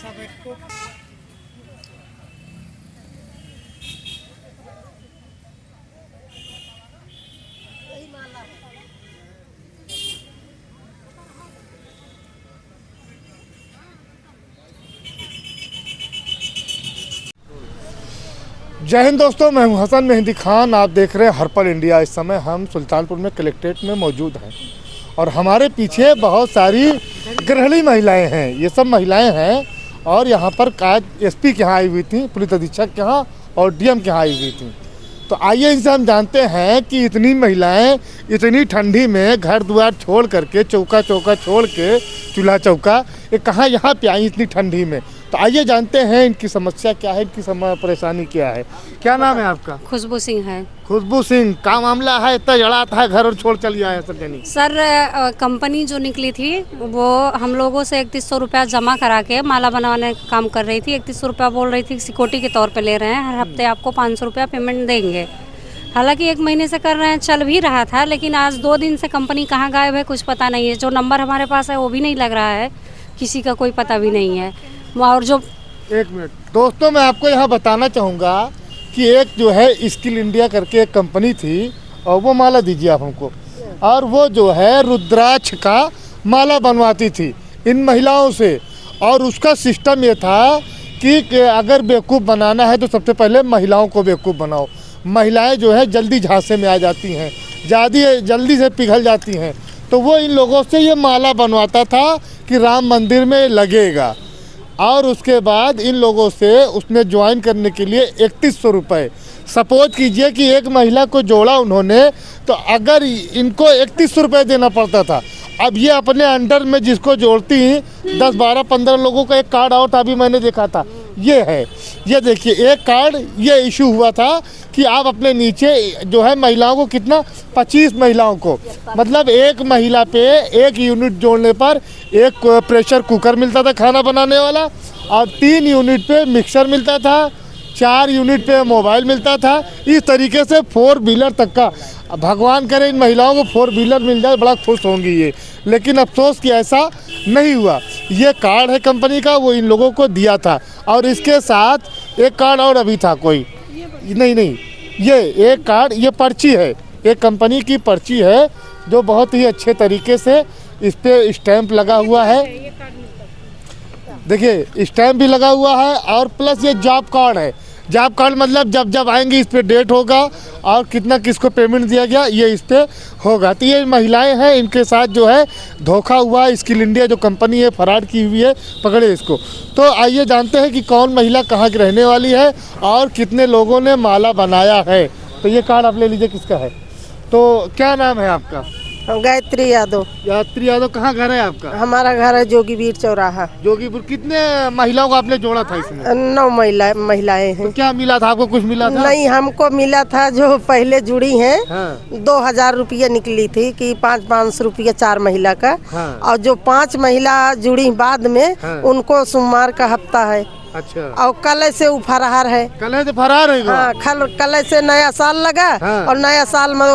सब को जय हिंद दोस्तों, मैं हूं हसन मेहंदी खान। आप देख रहे हैं हर्पल इंडिया। इस समय हम सुल्तानपुर में कलेक्ट्रेट में मौजूद हैं और हमारे पीछे बहुत सारी गृहिणी महिलाएं हैं। ये सब महिलाएं हैं और यहाँ पर आज एसपी के यहाँ आई हुई थी, पुलिस अधीक्षक के यहाँ और डीएम के यहाँ आई हुई थी। तो आइए इनसे हम जानते हैं कि इतनी महिलाएं इतनी ठंडी में घर द्वार छोड़ करके, चौका छोड़ के, चूल्हा चौका, ये कहाँ यहाँ पे आई इतनी ठंडी में। तो आइए जानते हैं इनकी समस्या क्या है, इनकी परेशानी क्या है। क्या नाम है आपका? खुशबू सिंह है। खुशबू सिंह, क्या मामला है? इतना जड़ा था, घर और छोड़ चली आए सर? सर कंपनी जो निकली थी वो हम लोगों से 3100 रुपया जमा करा के माला बनवाने का काम कर रही थी। 3100 रुपया बोल रही थी सिक्योरिटी के तौर पे ले रहे हैं, हर हफ्ते आपको 500 रुपया पेमेंट देंगे। हालांकि 1 महीने से कर रहे हैं, चल भी रहा था, लेकिन आज 2 दिन से कंपनी कहाँ गायब है कुछ पता नहीं है। जो नंबर हमारे पास है वो भी नहीं लग रहा है, किसी का कोई पता भी नहीं है। और जो 1 मिनट दोस्तों, मैं आपको यहाँ बताना चाहूँगा कि एक जो है स्किल इंडिया करके एक कंपनी थी और वो माला दीजिए आप हमको, और वो जो है रुद्राक्ष का माला बनवाती थी इन महिलाओं से। और उसका सिस्टम ये था कि अगर बेवकूफ़ बनाना है तो सबसे पहले महिलाओं को बेवकूफ़ बनाओ। महिलाएं जो है जल्दी झांसे में आ जाती हैं, जल्दी से पिघल जाती हैं। तो वो इन लोगों से ये माला बनवाता था कि राम मंदिर में लगेगा, और उसके बाद इन लोगों से उसमें ज्वाइन करने के लिए 3100 रुपये। सपोज कीजिए कि एक महिला को जोड़ा उन्होंने, तो अगर इनको 3100 रुपये देना पड़ता था। अब ये अपने अंडर में जिसको जोड़ती 10, 12, 15 लोगों का एक कार्ड और था, अभी मैंने देखा था, ये है, ये देखिए एक कार्ड ये इशू हुआ था कि आप अपने नीचे जो है महिलाओं को कितना, 25 महिलाओं को, मतलब एक महिला पे एक यूनिट जोड़ने पर एक प्रेशर कुकर मिलता था खाना बनाने वाला, और 3 यूनिट पे मिक्सर मिलता था, 4 यूनिट पे मोबाइल मिलता था। इस तरीके से 4 व्हीलर तक का, भगवान करे इन महिलाओं को 4 व्हीलर मिल जाए, बड़ा खुश होंगी ये। लेकिन अफसोस कि ऐसा नहीं हुआ। ये कार्ड है कंपनी का, वो इन लोगों को दिया था, और इसके साथ एक कार्ड और अभी था कोई, नहीं, ये एक कार्ड, ये पर्ची है, एक कंपनी की पर्ची है जो बहुत ही अच्छे तरीके से इस पे स्टैंप लगा हुआ है। देखिए स्टैंप भी लगा हुआ है, और प्लस ये जॉब कार्ड है। जॉब कार्ड मतलब जब आएंगे इस पे डेट होगा और कितना किसको पेमेंट दिया गया ये इस पे होगा। तो ये महिलाएं हैं, इनके साथ जो है धोखा हुआ। स्किल इंडिया जो कंपनी है फराड की हुई है, पकड़े इसको। तो आइए जानते हैं कि कौन महिला कहाँ की रहने वाली है और कितने लोगों ने माला बनाया है। तो ये कार्ड आप ले लीजिए, किसका है। तो क्या नाम है आपका? गायत्री यादव। गायत्री यादव, कहाँ घर है आपका? हमारा घर है जोगीवीर चौराहा। जोगीपुर। कितने महिलाओं को आपने जोड़ा था इसमें? 9 महिलाएं हैं। तो क्या मिला था आपको? कुछ मिला था? नहीं, हमको मिला था जो पहले जुड़ी हैं। हाँ। 2000 रुपये निकली थी कि 500 रुपये 4 महिला का। हाँ। और जो 5 महिला जुड़ी बाद में, हाँ। उनको सोमवार का हफ्ता है। अच्छा। और कल से फरार है। कल से फरार है? हाँ, कल से नया साल लगा। हाँ। और नया साल में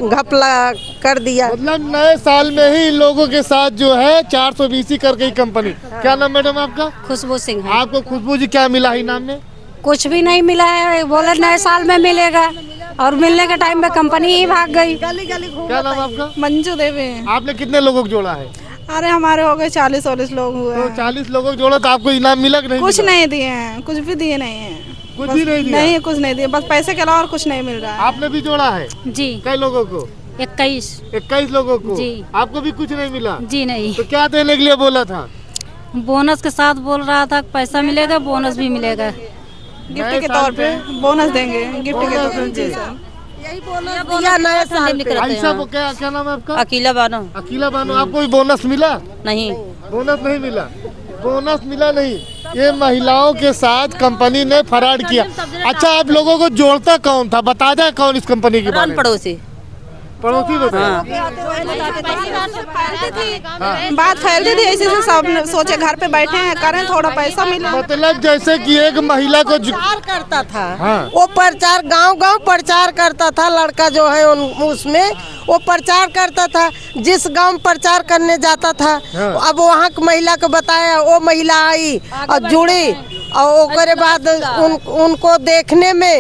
घपला कर दिया। मतलब नए साल में ही लोगों के साथ जो है 420 कर गई कंपनी। हाँ। क्या नाम मैडम आपका? खुशबू सिंह है। आपको खुशबू जी क्या मिला इनाम में? कुछ भी नहीं मिला है, बोले नए साल में मिलेगा, और मिलने के टाइम में कंपनी ही भाग गई। क्या नाम आपका? मंजू देवी। आपने कितने लोगों को जोड़ा है? अरे हमारे हो गए 40-40 लोग हुए। तो 40 लोगों को जोड़ा, तो आपको इनाम मिला कि नहीं? कुछ मिला? नहीं दिए हैं, कुछ भी दिए नहीं है। कुछ भी नहीं दिया? नहीं, कुछ नहीं दिए, बस पैसे के अलावा और कुछ नहीं मिल रहा है। आपने भी जोड़ा है? जी। कई लोगों को? 21 लोगों को। जी। आपको भी कुछ नहीं मिला? जी नहीं। तो क्या देने के लिए बोला था? बोनस के साथ बोल रहा था, पैसा मिलेगा, बोनस भी मिलेगा। गिफ्ट के तौर पे बोनस देंगे, गिफ्ट के तौर पे। जी सर, यही बोनस दिया नया साल पे। ऐसा क्या नाम है आपका? अकीला बानो। अकीला बानो। आपको भी बोनस मिला? नहीं, बोनस नहीं मिला। बोनस मिला नहीं। ये महिलाओं के साथ कंपनी ने फराड किया। अच्छा, आप लोगों को जोड़ता कौन था? बता जाए कौन इस कंपनी के बारे में? पड़ोसी। पड़ोसी बताए। बात फैलती थी ऐसे से सब सोचे घर पे बैठे हैं करें थोड़ा पैसा मिले। मतलब जैसे कि एक महिला को प्रचार करता था। हाँ। वो प्रचार गांव-गांव प्रचार करता था, लड़का जो है उसमें वो प्रचार करता था, जिस गांव प्रचार करने जाता था। हाँ। अब वहाँ की महिला को बताया, वो महिला आई और जुड़ी और ओकरे बाद उनको देखने में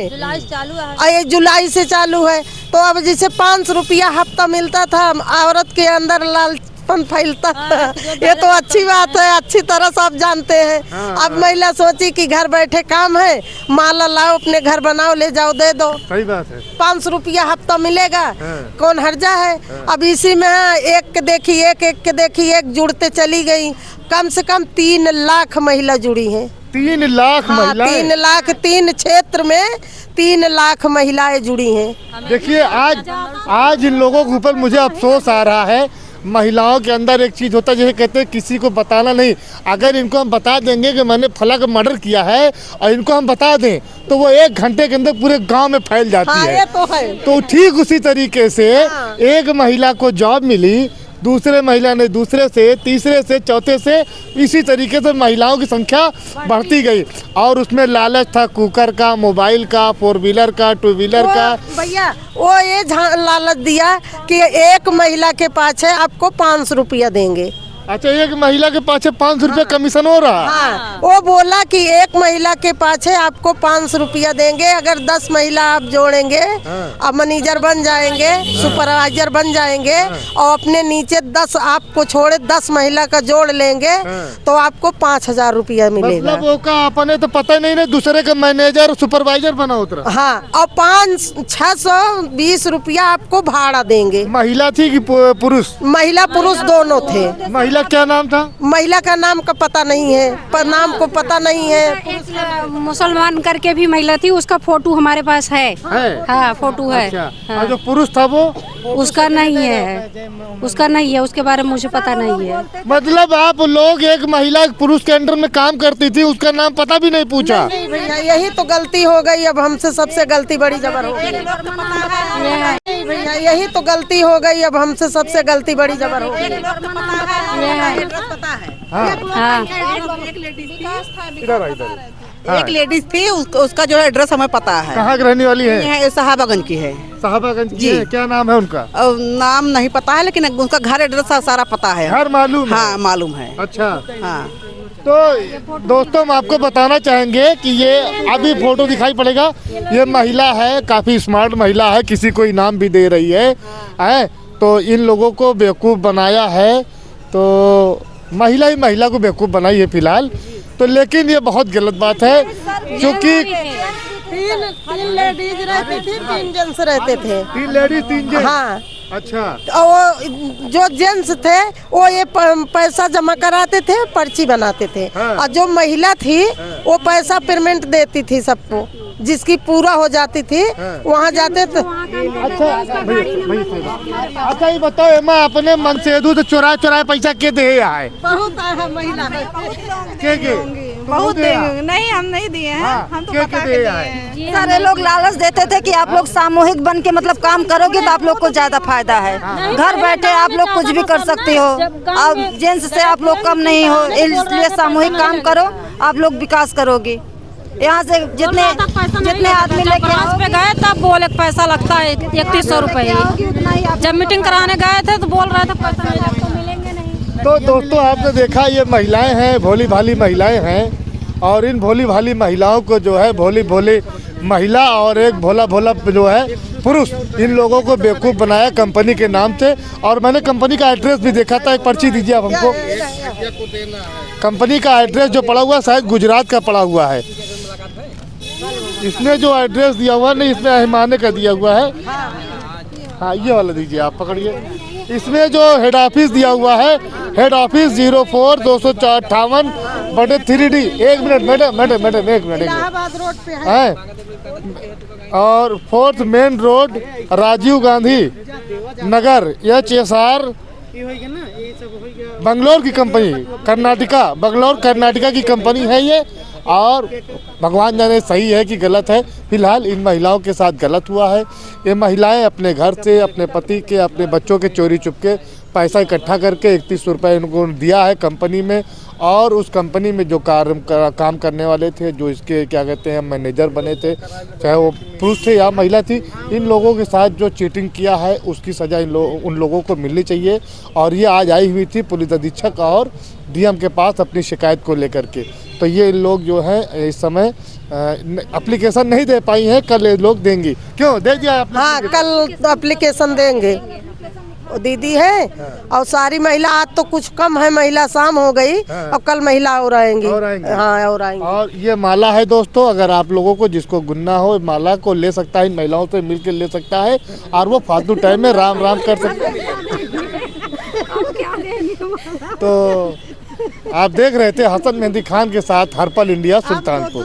ये जुलाई से चालू है। तो अब जैसे 500 रुपया हफ्ता मिलता था, औरत के अंदर लालपन फैलता था। ये तो अच्छी बात है, अच्छी तरह सब जानते हैं। अब महिला सोची कि घर बैठे काम है, माला लाओ अपने घर बनाओ, ले जाओ दे दो, सही बात है। 500 रुपया हफ्ता मिलेगा, कौन हर्जा है। अब इसी में एक के देखी एक जुड़ते चली गई। कम से कम 3 लाख महिला जुड़ी हैं। 3 लाख हाँ, महिलाएं। 3 लाख, 3 क्षेत्र में 3 लाख महिलाएं जुड़ी हैं। देखिए आज इन लोगों के ऊपर मुझे अफसोस आ रहा है। महिलाओं के अंदर एक चीज़ होता है, जैसे कहते हैं किसी को बताना नहीं। अगर इनको हम बता देंगे कि मैंने फला का मर्डर किया है और इनको हम बता दें तो वो 1 घंटे के अंदर पूरे गांव में फैल जाती हाँ, है। ये तो है। तो ठीक उसी तरीके से एक महिला को जॉब मिली, दूसरे महिला ने दूसरे से, तीसरे से, चौथे से, इसी तरीके से महिलाओं की संख्या बढ़ती गई। और उसमें लालच था कुकर का, मोबाइल का, 4 व्हीलर का, 2 व्हीलर का। भैया वो ये लालच दिया कि एक महिला के पाछे आपको 500 रुपया देंगे। अच्छा, एक महिला के पाछे 500 रुपया कमीशन हो रहा है। हाँ, वो बोला कि एक महिला के पाछे आपको 500 रुपया देंगे। अगर 10 महिला आप जोड़ेंगे अब मैनेजर बन जाएंगे, सुपरवाइजर बन जाएंगे और अपने नीचे 10 आपको छोड़े 10 महिला का जोड़ लेंगे तो आपको 5000 रुपया मिलेगा। मतलब वो का अपने तो पता नहीं ना, दूसरे का मैनेजर सुपरवाइजर बना उतरा। हाँ, और 620 रुपया आपको भाड़ा देंगे। महिला थी कि पुरुष? महिला पुरुष दोनों थे। महिला क्या नाम था? महिला का नाम का पता नहीं है, पर नाम को पता नहीं है। एक मुसलमान करके भी महिला थी, उसका फोटो हमारे पास है। हाँ, फोटो है। अच्छा। हाँ। और जो पुरुष था वो? उसका नहीं है, उसका नहीं है, उसके बारे में मुझे पता नहीं है। मतलब आप लोग एक महिला पुरुष के अंडर में काम करती थी, उसका नाम पता भी नहीं पूछा? नहीं भैया, यही तो गलती हो गई। अब हमसे सबसे गलती बड़ी जबर हो गई। नहीं भैया, यही तो गलती हो गई। अब हमसे सबसे गलती बड़ी जबर हो गई। एक लेडीज थी, उसका जो है एड्रेस हमें पता है। कहाँ की रहने वाली है? ये साहबागंज की है। साहबागंज की जी। है। क्या नाम है उनका? नाम नहीं पता है, लेकिन उनका घर एड्रेस सारा पता है। घर मालूम है? हाँ, मालूम है। अच्छा। हाँ, तो दोस्तों हम आपको बताना चाहेंगे कि ये अभी फोटो दिखाई पड़ेगा, ये महिला है, काफ़ी स्मार्ट महिला है, किसी को इनाम भी दे रही है। तो इन लोगों को बेवकूफ़ बनाया है, तो महिला ही महिला को बेवकूफ़ बनाई है फिलहाल। तो लेकिन ये बहुत गलत बात है, क्योंकि 3 लेडीज रहती थी, 3 जेंट्स रहते थे। 3 लेडीज 3 जेंट्स? हाँ। अच्छा। और वो जो जेंट्स थे वो ये पैसा जमा कराते थे, पर्ची बनाते थे। हाँ। और जो महिला थी वो पैसा पेमेंट देती थी सबको, जिसकी पूरा हो जाती थी वहाँ जाते थे। अच्छा अच्छा, ये बताओ एमा अपने मन से दू तो चुराए पैसा के दे है? बहुत है महिला के बहुत देंगे। नहीं, हम नहीं दिए हैं। हाँ, हम तो के बता दे के दिए आए? हैं। सारे लोग लालच देते थे कि आप लोग सामूहिक बन के मतलब काम करोगे तो आप लोग को ज्यादा फायदा है। घर बैठे आप लोग कुछ भी कर सकते हो, अब जेंट्स से आप लोग कम नहीं हो, इसलिए सामूहिक काम करो, आप लोग विकास करोगे। यहाँ से जितने आदमी लेके ब्रांच पे गए तब बोले पैसा लगता है 3100 रुपये। जब मीटिंग कराने गए थे तो बोल रहे थे पैसा नहीं लगता, मिलेंगे नहीं। तो दोस्तों आपने देखा, ये महिलाएं हैं, भोली भाली महिलाएं हैं, और इन भोली भाली महिलाओं को जो है भोली भोली महिला और एक भोला भोला जो है पुरुष, इन लोगों को बेवकूफ़ बनाया कंपनी के नाम से। और मैंने कंपनी का एड्रेस भी देखा था, एक पर्ची दीजिए आप हमको। कंपनी का एड्रेस जो पड़ा हुआ शायद गुजरात का पड़ा हुआ है। इसमें जो एड्रेस दिया हुआ नहीं, इसमें अहिमाने का दिया हुआ है। हाँ, ये वाला दीजिए आप, पकड़िए। इसमें जो हेड ऑफिस दिया हुआ है, हेड ऑफिस 04 258 बटे 3D। एक मिनट मैडम, एक मिनट इलाहाबाद रोड पे है। और 4th main road, Rajiv Gandhi Nagar, HSR, Bangalore की कंपनी, कर्नाटका, बंगलोर कर्नाटका की कंपनी है ये। और भगवान जाने सही है कि गलत है। फिलहाल इन महिलाओं के साथ गलत हुआ है। ये महिलाएं अपने घर से अपने पति के अपने बच्चों के चोरी चुपके पैसा इकट्ठा करके 3100 रुपये इनको दिया है कंपनी में, और उस कंपनी में जो काम करने वाले थे, जो इसके क्या कहते हैं मैनेजर बने थे, चाहे वो पुरुष थे या महिला थी, इन लोगों के साथ जो चीटिंग किया है उसकी सज़ा उन लोगों को मिलनी चाहिए। और ये आज आई हुई थी पुलिस अधीक्षक और डीएम के पास अपनी शिकायत को लेकर के। तो ये लोग जो है इस समय एप्लीकेशन नहीं दे पाई हैं, कल ये लोग देंगी। क्यों दे दिया आपने? हाँ, कल एप्लीकेशन देंगे। वो दीदी है और सारी महिला, आज तो कुछ कम है महिला, शाम हो गई, और कल महिला और आएंगी। हाँ, और आएंगी। और ये माला है दोस्तों, अगर आप लोगों को जिसको गुन्ना हो माला को ले सकता है, इन महिलाओं से मिलकर ले सकता है, और वो फालतू टाइम में राम राम कर सकता है। तो आप देख रहे थे हसन मेहंदी खान के साथ हरपल इंडिया सुल्तानपुर।